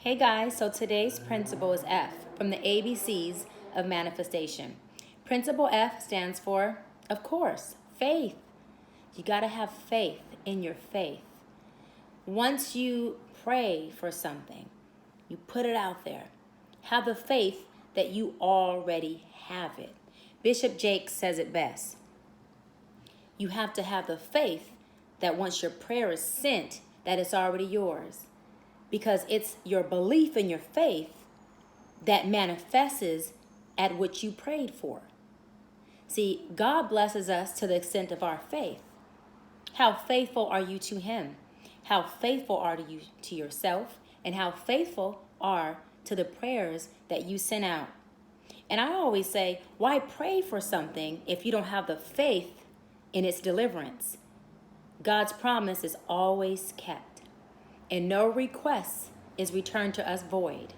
Hey guys, so today's principle is F from the ABCs of manifestation. Principle F stands for, of course, faith. You got to have faith in your faith. Once you pray for something, you put it out there. Have the faith that you already have it. Bishop Jakes says it best. You have to have the faith that once your prayer is sent, that it's already yours. Because it's your belief in your faith that manifests at what you prayed for. See, God blesses us to the extent of our faith. How faithful are you to Him? How faithful are you to yourself? And how faithful are to the prayers that you send out? And I always say, why pray for something if you don't have the faith in its deliverance? God's promise is always kept. And no request is returned to us void.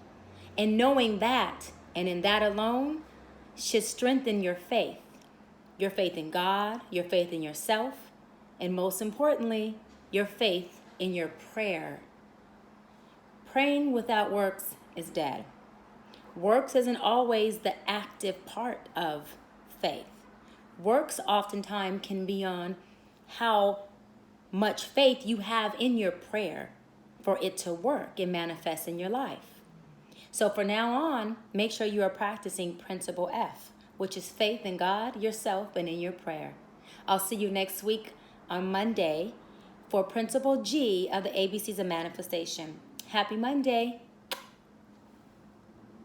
And knowing that, and in that alone, should strengthen your faith. Your faith in God, your faith in yourself, and most importantly, your faith in your prayer. Praying without works is dead. Works isn't always the active part of faith. Works oftentimes can be on how much faith you have in your prayer for it to work and manifest in your life. So from now on, make sure you are practicing Principle F, which is faith in God, yourself, and in your prayer. I'll see you next week on Monday for Principle G of the ABCs of Manifestation. Happy Monday.